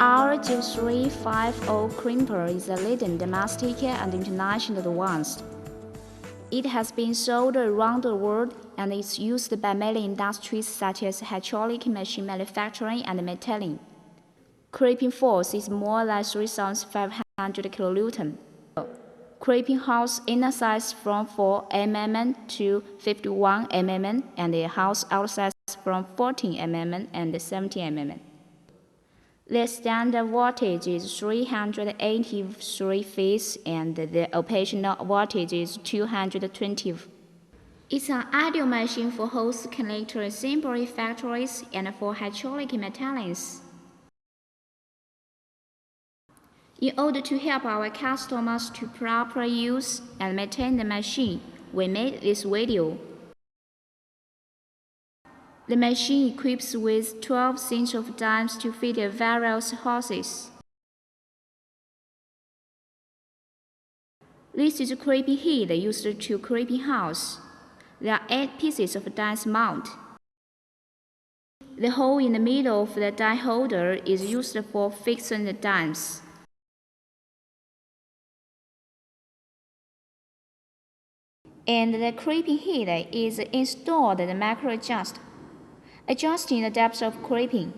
R2350 crimper is a leading domestic and international one. It has been sold around the world and is used by many industries such as hydraulic machine manufacturing and metalling. Crimping force is more than 3,500 kilonewton. Crimping house inner size from 4 mm to 51 mm and the house outside from 14 mm and 17 mm. The standard voltage is 383 volts and the operational voltage is 220. It's an ideal machine for hose connector assembly factories and for hydraulic metallings. In order to help our customers to properly use and maintain the machine, we made this video. The machine equips with 12 inches of dimes to fit the various hoses. This is a crimping head used to crimping house. There are 8 pieces of dies mount. The hole in the middle of the die holder is used for fixing the dimes. And the crimping head is installed the macro adjust, adjusting the depth of crimping.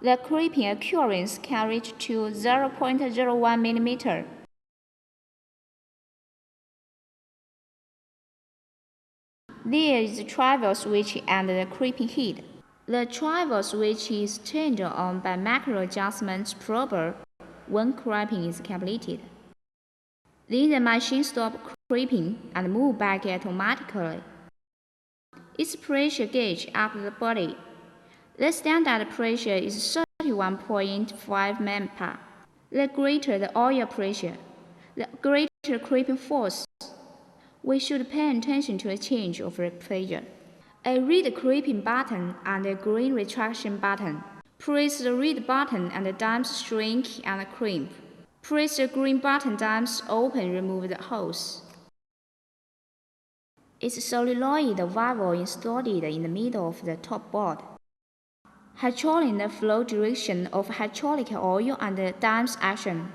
The crimping accuracy can reach to 0.01 mm. There is the travel switch and the crimping head. The travel switch is turned on by macro adjustment prober when crimping is completed. Then the machine stops crimping and moves back automatically. Its pressure gauge up the body. The standard pressure is 31.5 MPa. The greater the oil pressure, the greater crimping force. We should pay attention to a change of the pressure. A red crimping button and a green retraction button. Press the red button and the dimes shrink and crimp. Press the green button, dimes open, remove the hose. It's solenoid valve installed in the middle of the top board, controlling the flow direction of hydraulic oil and the dimes action.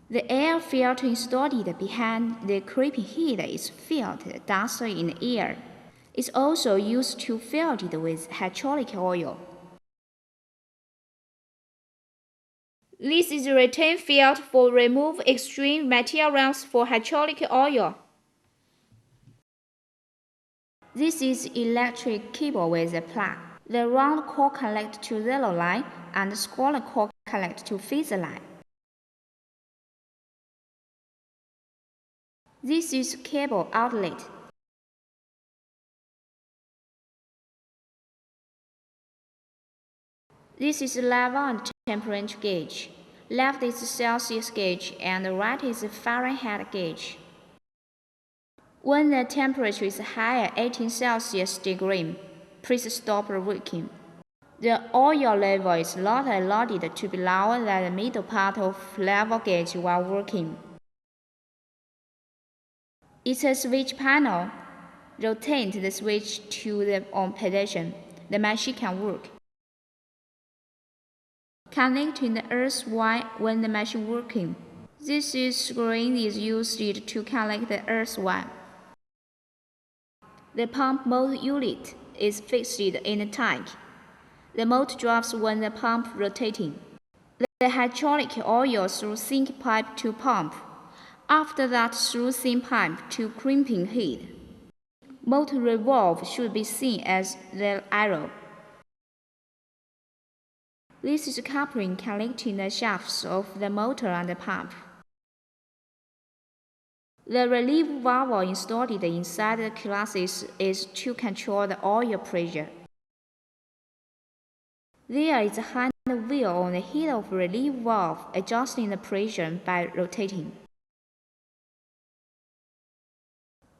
The air filter installed behind the crimping head is filled dust in the air. It's also used to fill it with hydraulic oil. This is a return field for remove extreme materials for hydraulic oil. This is electric cable with a plug. The round core connects to zero line and the square core connects to phase line. This is cable outlet. This is level and temperature gauge. Left is Celsius gauge and right is Fahrenheit gauge. When the temperature is higher 18 Celsius degree, please stop working. The oil level is not allowed to be lower than the middle part of level gauge while working. It's a switch panel. Rotate the switch to the on position. The machine can work. Connecting the earth wire when the machine working. This screen is used to connect the earth wire. The pump motor unit is fixed in the tank. The motor drops when the pump rotating. The hydraulic oil through sink pipe to pump. After that through sink pipe to crimping head. Motor revolve should be seen as the arrow. This is coupling connecting the shafts of the motor and the pump. The relief valve installed inside the chassis is to control the oil pressure. There is a hand wheel on the head of relief valve adjusting the pressure by rotating.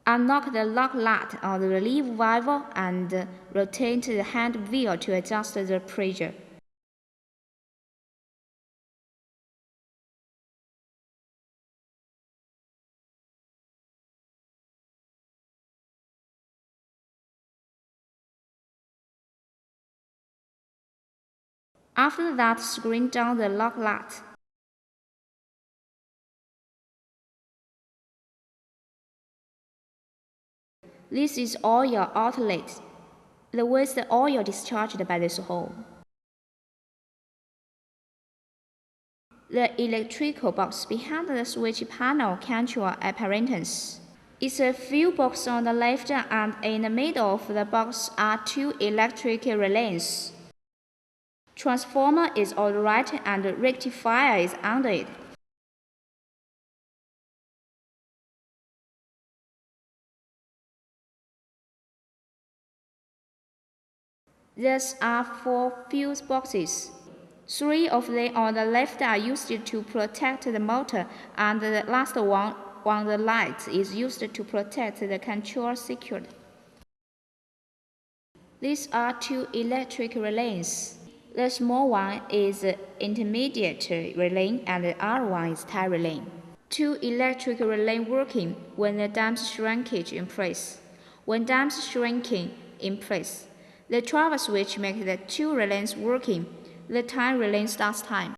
Unlock the lock nut on the relief valve and rotate the hand wheel to adjust the pressure. After that, screw down the lock nut. This is oil outlet. The waste oil discharged by this hole. The electrical box behind the switch panel control apparatus. It's a fuse box on the left, and in the middle of the box are two electric relays. Transformer is on the right and rectifier is under it. There are 4 fuse boxes. 3 of them on the left are used to protect the motor, and the last one on the right is used to protect the control circuit. These are 2 electric relays. The small one is the intermediate relay and the other one is tie relay. 2 electric relay working when the damp's shrinkage in place. When damp's shrinking in place, the driver switch makes the 2 relays working. The time relay starts time.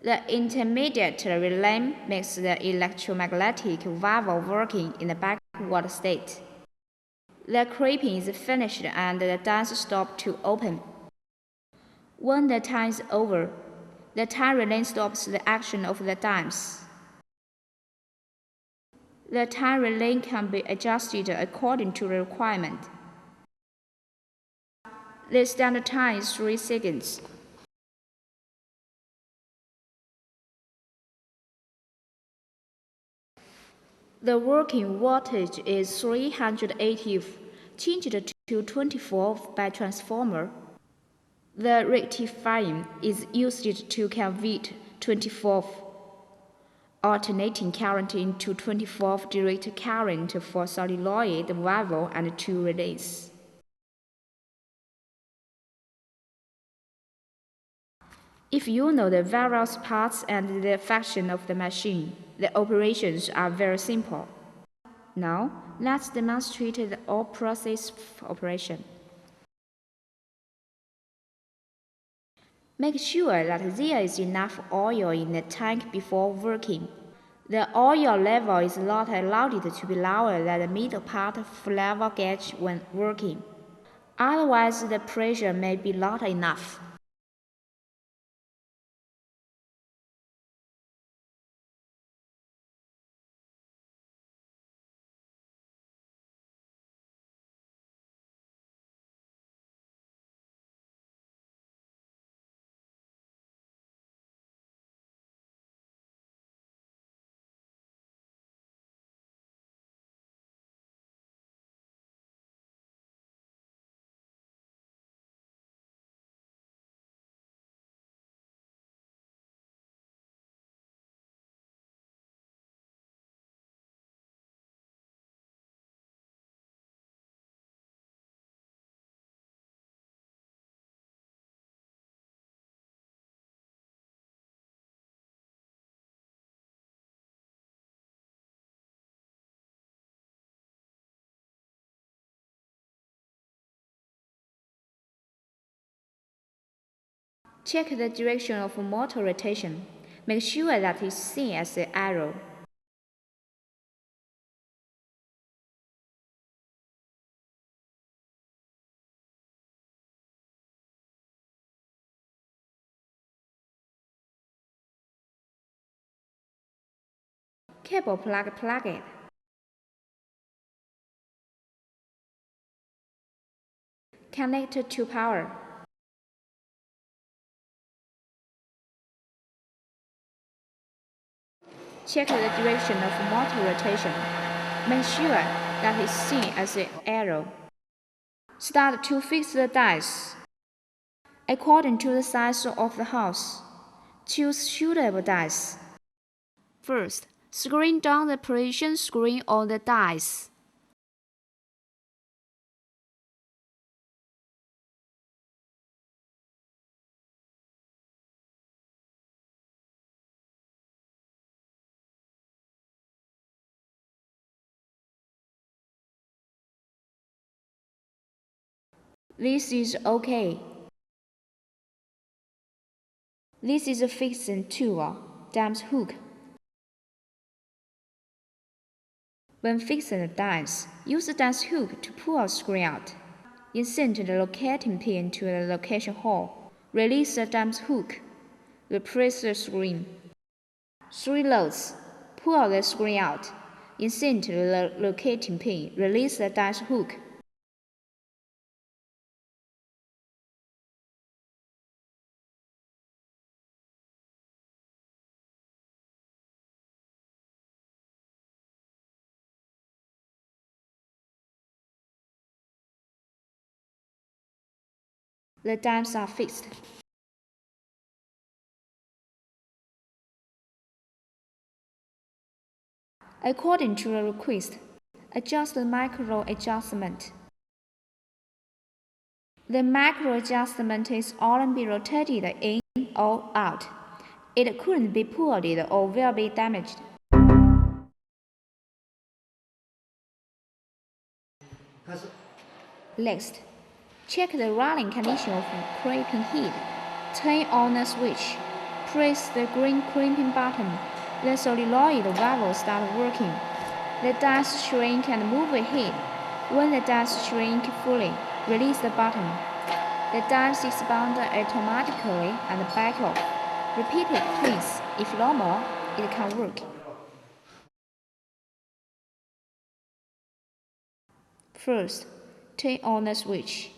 The intermediate relay makes the electromagnetic valve working in the backward state. The clipping is finished and the dice stop to open. When the time is over, the time relay stops the action of the dimes. The time relay can be adjusted according to the requirement. The standard time is 3 seconds. The working voltage is 380, changed to 24 by transformer. The rectifying is used to convert 24 alternating current into 24 direct current for solenoid valve and 2 relays. If you know the various parts and the function of the machine, the operations are very simple. Now, let's demonstrate the all-process operation. Make sure that there is enough oil in the tank before working. The oil level is not allowed to be lower than the middle part of level gauge when working. Otherwise, the pressure may be not enough. Check the direction of motor rotation. Make sure that it's seen as the arrow. Cable plug it. Connect to power. Check the direction of motor rotation. Make sure that it's seen as the arrow. Start to fix the dies. According to the size of the house, choose suitable dies. First, screw down the precision screw on the dies. This is okay. This is a fixing tool, Damp's hook. When fixing the dimes, use the Damp's hook to pull the screw out. Insert the locating pin to the location hole. Release the Damp's hook. Replace the screw. 3 loads. Pull the screw out. Insert the locating pin. Release the Damp's hook. The dimes are fixed. According to the request, adjust the macro adjustment. The macro adjustment is only be rotated in or out. It couldn't be pulled or will be damaged. Next, check the running condition of the crimping head. Turn on the switch. Press the green crimping button. The solenoid valve will start working. The dimes shrink and move ahead. When the dimes shrink fully, release the button. The dimes expand automatically and back off. Repeat it please. If normal, it can work. First, turn on the switch.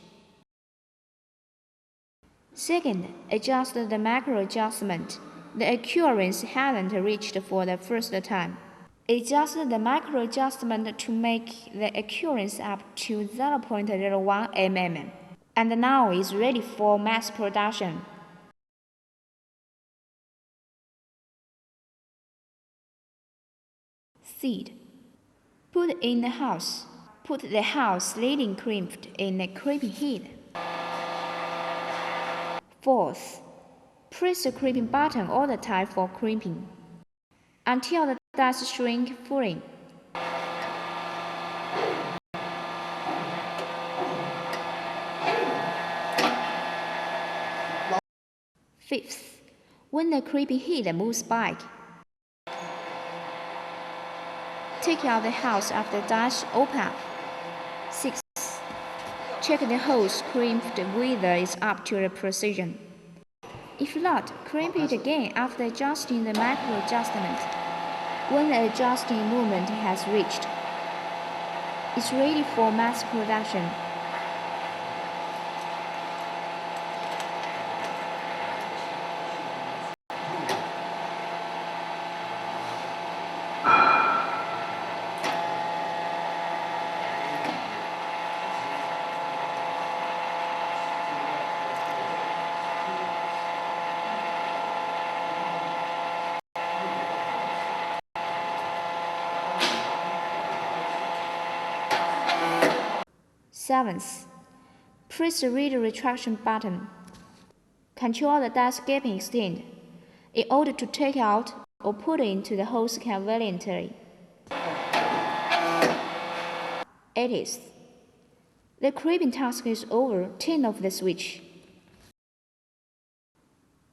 Second, adjust the macro adjustment. The accuracy hadn't reached for the first time. Adjust the macro adjustment to make the accuracy up to 0.01 mm. And now it's ready for mass production. Seed. Put in the house. Put the house leading crimped in the crimping head. Fourth, press the crimping button all the time for crimping, until the dimes shrink fully. Fifth, when the crimping head moves back, take out the house after the dimes open up. Sixth, check the holes crimped whether it's up to the precision. If not, crimp it again after adjusting the macro adjustment. When the adjusting movement has reached, it's ready for mass production. Seventh, press the rear retraction button. Control the dimes gaping extent in order to take out or put into the holes conveniently. Eighth, the crimping task is over. Turn off the switch.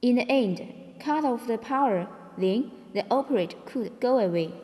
In the end, cut off the power, then the operator could go away.